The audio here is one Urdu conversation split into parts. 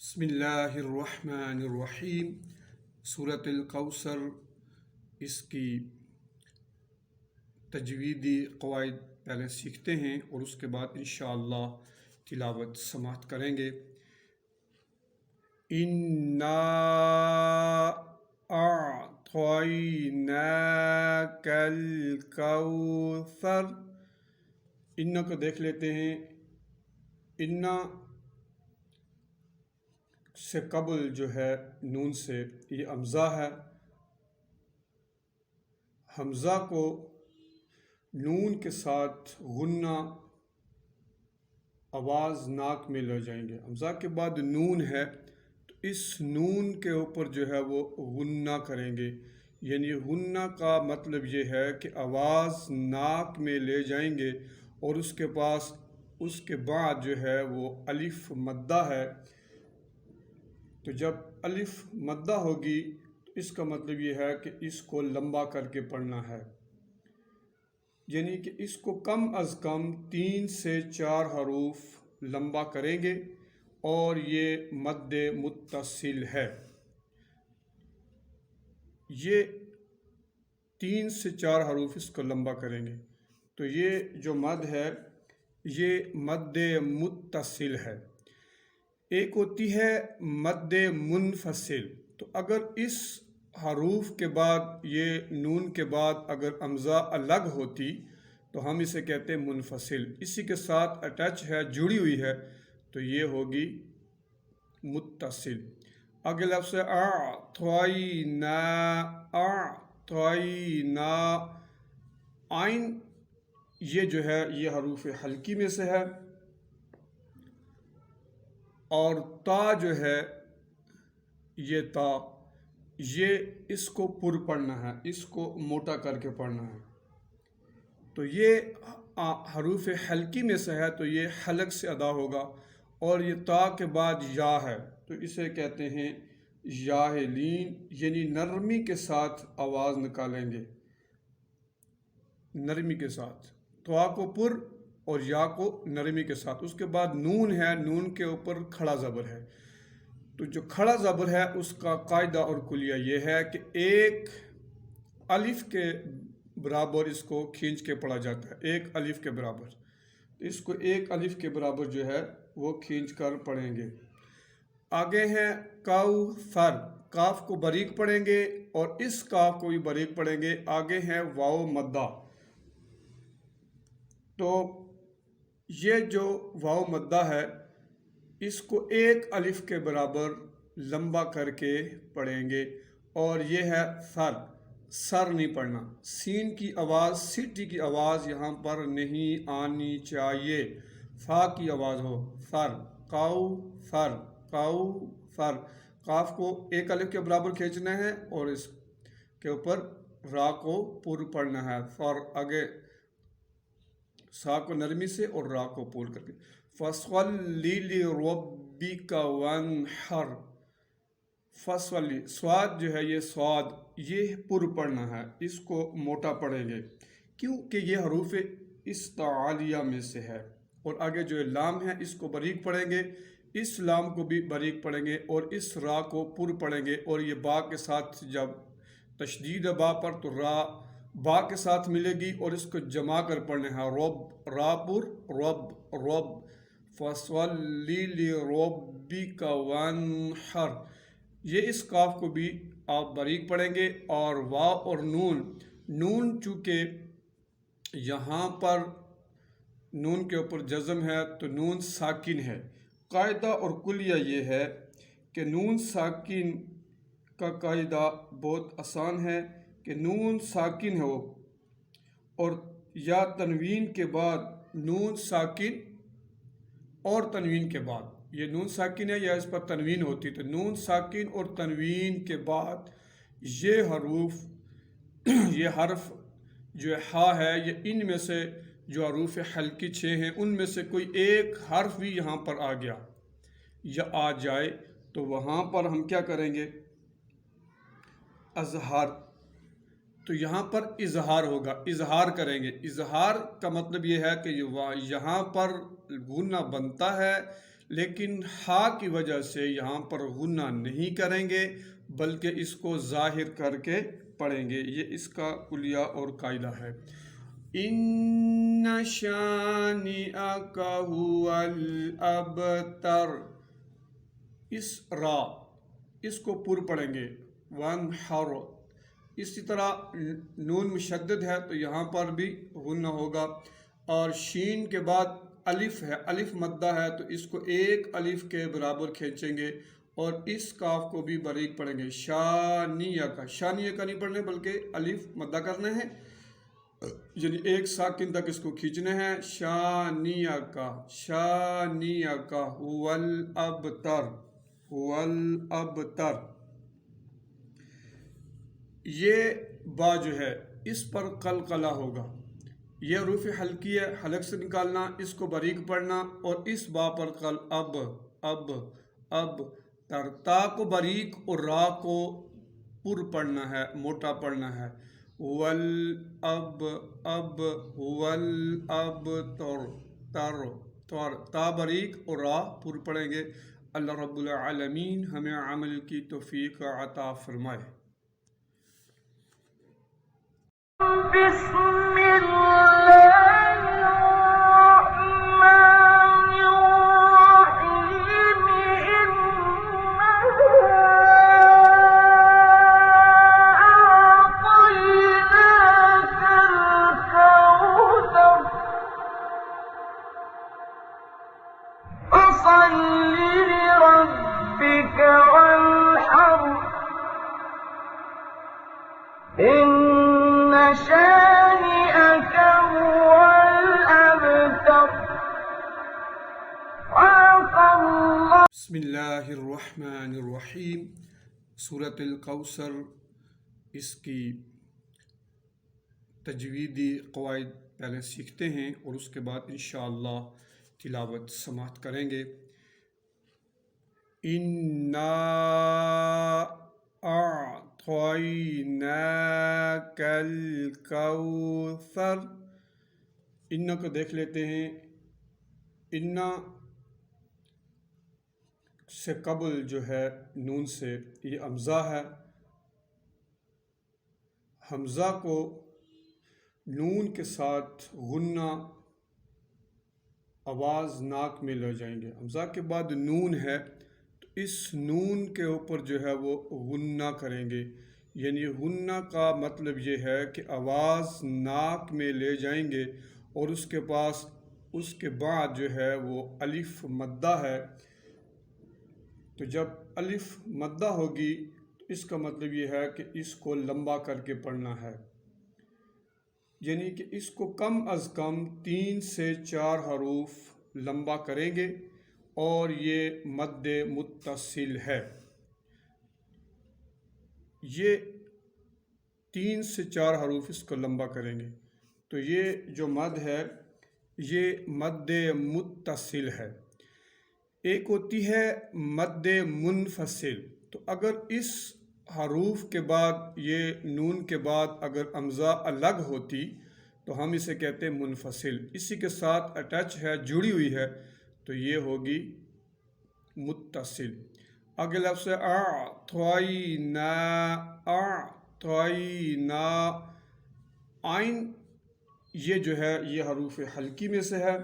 بسم اللہ الرحمن الرحیم۔ سورۃ الکوثر، اس کی تجویدی قواعد پہلے سیکھتے ہیں اور اس کے بعد انشاءاللہ تلاوت سماعت کریں گے۔ اِنَّا أَعْطَيْنَاكَ الْكَوْثَرَ۔ اِنَّا کو دیکھ لیتے ہیں۔ اِنَّا سے قبل جو ہے نون سے یہ حمزہ ہے۔ حمزہ کو نون کے ساتھ غنہ آواز ناک میں لے جائیں گے۔ حمزہ کے بعد نون ہے تو اس نون کے اوپر جو ہے وہ غنہ کریں گے، یعنی غنہ کا مطلب یہ ہے کہ آواز ناک میں لے جائیں گے اور اس کے بعد جو ہے وہ الف مدہ ہے۔ تو جب الف مدہ ہوگی تو اس کا مطلب یہ ہے کہ اس کو لمبا کر کے پڑھنا ہے، یعنی کہ اس کو کم از کم 3 سے 4 حروف لمبا کریں گے اور یہ مد متصل ہے۔ یہ 3 سے 4 حروف اس کو لمبا کریں گے تو یہ جو مد ہے یہ مد متصل ہے۔ ایک ہوتی ہے مد منفصل، تو اگر اس حروف کے بعد یہ نون کے بعد اگر حمزہ الگ ہوتی تو ہم اسے کہتے ہیں منفصل، اسی کے ساتھ اٹیچ ہے، جڑی ہوئی ہے تو یہ ہوگی متصل۔ اگلے لفظ اعطینا، اعطینا، عین یہ جو ہے یہ حروف حلقی میں سے ہے، اور تا جو ہے یہ تا، یہ اس کو پر پڑھنا ہے، اس کو موٹا کر کے پڑھنا ہے۔ تو یہ حروف حلقی میں سے ہے تو یہ حلق سے ادا ہوگا، اور یہ تا کے بعد یا ہے تو اسے کہتے ہیں یا لین، یعنی نرمی کے ساتھ آواز نکالیں گے، نرمی کے ساتھ، تا کو پر اور یا کو نرمی کے ساتھ۔ اس کے بعد نون ہے، نون کے اوپر کھڑا زبر ہے، تو جو کھڑا زبر ہے اس کا قاعدہ اور کلیہ یہ ہے کہ ایک الف کے برابر اس کو کھینچ کے پڑھا جاتا ہے، ایک الف کے برابر، اس کو ایک الف کے برابر جو ہے وہ کھینچ کر پڑھیں گے۔ آگے ہیں کوثر، کاف کو باریک پڑھیں گے اور اس کاف کو بھی باریک پڑھیں گے۔ آگے ہیں واو مدہ، تو یہ جو واو مدہ ہے اس کو ایک الف کے برابر لمبا کر کے پڑھیں گے، اور یہ ہے سر، سر نہیں پڑھنا، سین کی آواز، سیٹی کی آواز یہاں پر نہیں آنی چاہیے، فا کی آواز ہو، سر، قاؤ سر، قاؤ سر، قاف کو ایک الف کے برابر کھینچنا ہے اور اس کے اوپر را کو پر پڑھنا ہے، اور آگے سا کو نرمی سے اور را کو پور کر کے۔ فَصَلِّ لِرَبِّكَ وَانْحَرْ، فَصَلِّ، سواد جو ہے یہ سواد یہ پر پڑھنا ہے، اس کو موٹا پڑھیں گے کیونکہ یہ حروف استعالیہ میں سے ہے، اور آگے جو لام ہے اس کو باریک پڑھیں گے، اس لام کو بھی باریک پڑھیں گے اور اس را کو پر پڑھیں گے، اور یہ با کے ساتھ جب تشدید با پر تو را با کے ساتھ ملے گی اور اس کو جمع کر پڑھنا ہے، رب، را پر رب، رب، فَصَلِّ لِرَبِّكَ وَانْحَرْ، یہ اس کاف کو بھی آپ باریک پڑھیں گے۔ اور واو اور نون، نون چونکہ یہاں پر نون کے اوپر جزم ہے تو نون ساکن ہے۔ قاعدہ اور کلیہ یہ ہے کہ نون ساکن کا قاعدہ بہت آسان ہے کہ نون ساکن ہو اور یا تنوین کے بعد نون ساکن اور تنوین کے بعد، یہ نون ساکن ہے یا اس پر تنوین ہوتی، تو نون ساکن اور تنوین کے بعد یہ حروف، یہ حرف جو ہا ہے، یہ ان میں سے جو حروف حلقی 6 ہیں ان میں سے کوئی ایک حرف بھی یہاں پر آ گیا یا آ جائے تو وہاں پر ہم کیا کریں گے؟ اظہار، تو یہاں پر اظہار ہوگا، اظہار کریں گے۔ اظہار کا مطلب یہ ہے کہ یہاں پر غنہ بنتا ہے لیکن ہا کی وجہ سے یہاں پر غنہ نہیں کریں گے بلکہ اس کو ظاہر کر کے پڑھیں گے۔ یہ اس کا کلیہ اور قاعدہ ہے۔ ان شانئک هو الابتر، اس را اس کو پر پڑھیں گے، وانحر۔ اسی طرح نون مشدد ہے تو یہاں پر بھی غنہ ہوگا، اور شین کے بعد الف ہے، الف مدہ ہے تو اس کو ایک الف کے برابر کھینچیں گے اور اس کاف کو بھی باریک پڑھیں گے۔ شانیہ کا، شانیہ کا نہیں پڑھنے بلکہ الف مدہ کرنا ہے، یعنی ایک ساکن تک اس کو کھینچنا ہے۔ شانیہ کا، شانیہ کا هو الابتر، هو الابتر۔ یہ با جو ہے اس پر قلقلہ ہوگا، یہ حروف حلقی ہے، حلق سے نکالنا، اس کو باریک پڑھنا اور اس با پر اب اب اب تر، تا کو باریک اور را کو پر پڑھنا ہے، موٹا پڑھنا ہے۔ ول اب اب ول اب تر تر تر، تا باریک اور را پر پڑھیں گے۔ اللہ رب العالمین ہمیں عمل کی توفیق عطا فرمائے۔ بسم اللہ الرحمن الرحیم إنا أعطيناك الكوثر فصل لربك وانحر إن شانئك هو الأبتر۔ بسم اللہ الرحمن الرحیم۔ سورۃ الکوثر، اس کی تجویدی قواعد پہلے سیکھتے ہیں اور اس کے بعد انشاءاللہ تلاوت سماعت کریں گے۔ اِنَّا أعطيناك الكوثر، ان کو دیکھ لیتے ہیں۔ ان سے قبل جو ہے نون سے یہ حمزہ ہے، حمزہ کو نون کے ساتھ غنہ آواز ناک میں لے جائیں گے۔ حمزہ کے بعد نون ہے تو اس نون کے اوپر جو ہے وہ غنہ کریں گے، یعنی غنہ کا مطلب یہ ہے کہ آواز ناک میں لے جائیں گے اور اس کے بعد جو ہے وہ الف مدہ ہے، تو جب الف مدہ ہوگی تو اس کا مطلب یہ ہے کہ اس کو لمبا کر کے پڑھنا ہے، یعنی کہ اس کو کم از کم 3 سے 4 حروف لمبا کریں گے اور یہ مد متصل ہے۔ یہ 3 سے 4 حروف اس کو لمبا کریں گے تو یہ جو مد ہے یہ مد متصل ہے۔ ایک ہوتی ہے مد منفصل، تو اگر اس حروف کے بعد یہ نون کے بعد اگر حمزہ الگ ہوتی تو ہم اسے کہتے ہیں منفصل، اسی کے ساتھ اٹیچ ہے، جڑی ہوئی ہے تو یہ ہوگی متصل۔ اگلا لفظ ہے اعطینا، اعطینا، آئین یہ جو ہے یہ حروف حلقی میں سے ہے،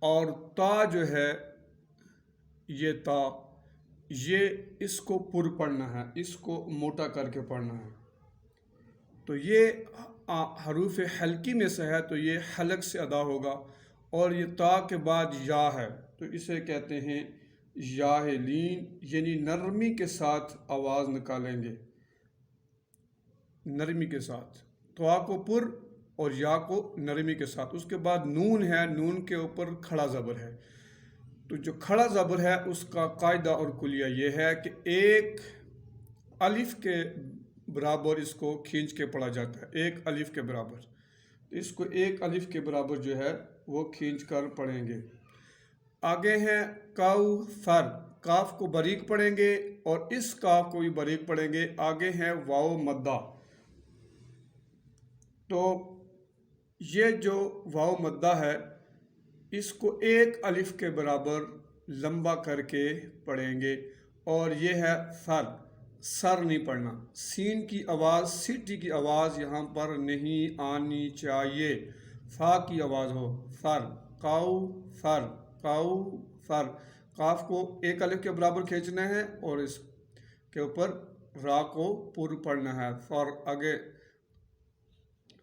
اور تا جو ہے یہ تا، یہ اس کو پر پڑھنا ہے، اس کو موٹا کر کے پڑھنا ہے، تو یہ حروف حلقی میں سے ہے تو یہ حلق سے ادا ہوگا، اور یہ تا کے بعد یا ہے تو اسے کہتے ہیں یا لین، یعنی نرمی کے ساتھ آواز نکالیں گے، نرمی کے ساتھ، تا کو پر اور یا کو نرمی کے ساتھ۔ اس کے بعد نون ہے، نون کے اوپر کھڑا زبر ہے، تو جو کھڑا زبر ہے اس کا قاعدہ اور کلیہ یہ ہے کہ ایک الف کے برابر اس کو کھینچ کے پڑھا جاتا ہے، ایک الف کے برابر، اس کو ایک الف کے برابر جو ہے وہ کھینچ کر پڑھیں گے۔ آگے ہیں کوثر، کاف کو باریک پڑھیں گے اور اس کاف کو بھی باریک پڑھیں گے۔ آگے ہیں واو مدہ، تو یہ جو واو مدہ ہے اس کو ایک الف کے برابر لمبا کر کے پڑھیں گے، اور یہ ہے سر، سر نہیں پڑھنا، سین کی آواز، سیٹی کی آواز یہاں پر نہیں آنی چاہیے، فا کی آواز ہو، سر، کاؤ سر، کاؤ سر، کاف کو ایک الف کے برابر کھینچنا ہے اور اس کے اوپر را کو پور پڑھنا ہے، اور آگے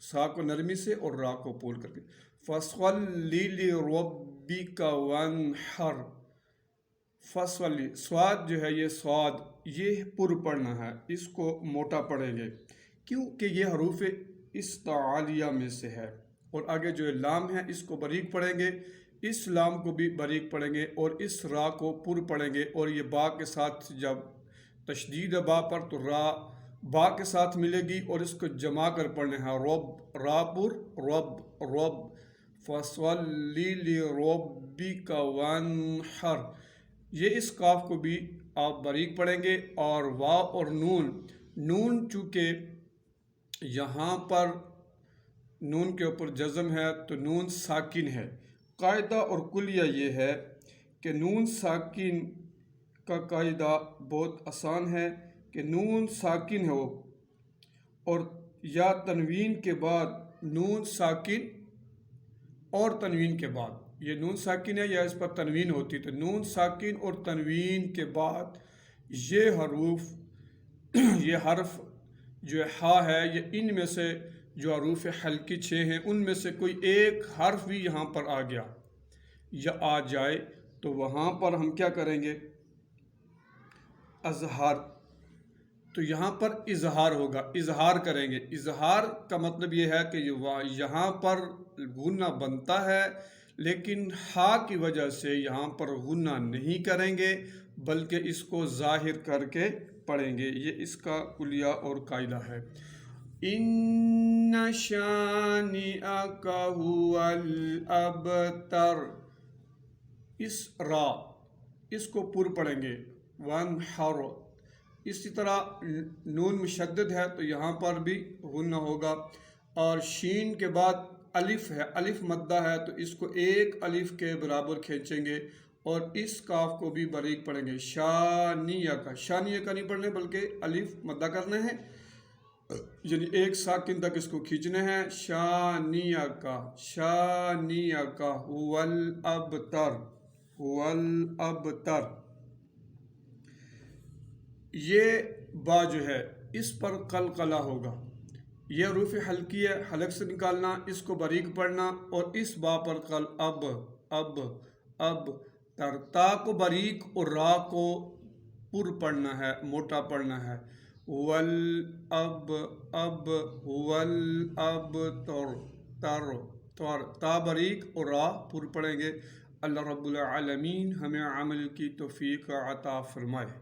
سا کو نرمی سے اور را کو پور کر کے، فَصَلِّ لِرَبِّكَ وَانْحَرْ، فصلی سواد جو ہے، یہ سواد یہ پر پڑھنا ہے، اس کو موٹا پڑھیں گے کیونکہ یہ حروف استعالیہ میں سے ہے، اور آگے جو لام ہے اس کو باریک پڑھیں گے، اس لام کو بھی باریک پڑھیں گے، اور اس را کو پر پڑھیں گے، اور یہ با کے ساتھ جب تشدید با پر تو را با کے ساتھ ملے گی، اور اس کو جمع کر پڑھنے ہیں، رب، را پر رب، رب، فَصَلِّ لِرَبِّكَ وَانْحَرْ، یہ اس کاف کو بھی آپ باریک پڑھیں گے، اور وا اور نون، نون چونکہ یہاں پر نون کے اوپر جزم ہے تو نون ساکن ہے، قاعدہ اور کلیہ یہ ہے کہ نون ساکن کا قاعدہ بہت آسان ہے کہ نون ساکن ہو اور یا تنوین کے بعد نون ساکن اور تنوین کے بعد، یہ نون ساکن ہے یا اس پر تنوین ہوتی، تو نون ساکن اور تنوین کے بعد یہ حروف یہ حرف جو ہا ہے، یہ ان میں سے جو حروف حلقی 6 ہیں ان میں سے کوئی ایک حرف بھی یہاں پر آ گیا یا آ جائے تو وہاں پر ہم کیا کریں گے؟ اظہار، تو یہاں پر اظہار ہوگا، اظہار کریں گے، اظہار کا مطلب یہ ہے کہ یہاں پر غنہ بنتا ہے لیکن ہا کی وجہ سے یہاں پر غنہ نہیں کریں گے بلکہ اس کو ظاہر کر کے پڑھیں گے، یہ اس کا کلیہ اور قاعدہ ہے۔ اِنَّ شَانِئَكَ هُوَ الْأَبْتَرُ، اس را اس کو پر پڑھیں گے، وَانْحَرْ، اسی طرح نون مشدد ہے تو یہاں پر بھی غنہ ہوگا، اور شین کے بعد الف ہے، الف مدہ ہے تو اس کو ایک الف کے برابر کھینچیں گے اور اس کاف کو بھی باریک پڑھیں گے، شانیہ کا، شانیہ کا نہیں پڑھنے بلکہ الف مدہ کرنا ہے، یعنی ایک ساکن تک اس کو کھینچنا ہے، شانیہ کا، شانیہ کا، هو الابتر، هو الابتر، یہ با جو ہے اس پر قلقلہ ہوگا، یہ حروف حلقی ہے، حلق سے نکالنا، اس کو باریک پڑھنا اور اس با پر قل، اب، اب، اب، تر، تا کو باریک اور را کو پر پڑھنا ہے، موٹا پڑھنا ہے، ول اب، اب، ول اب تر، تر، تر، تا باریک اور را پر پڑھیں گے۔ اللہ رب العالمین ہمیں عمل کی توفیق عطا فرمائے۔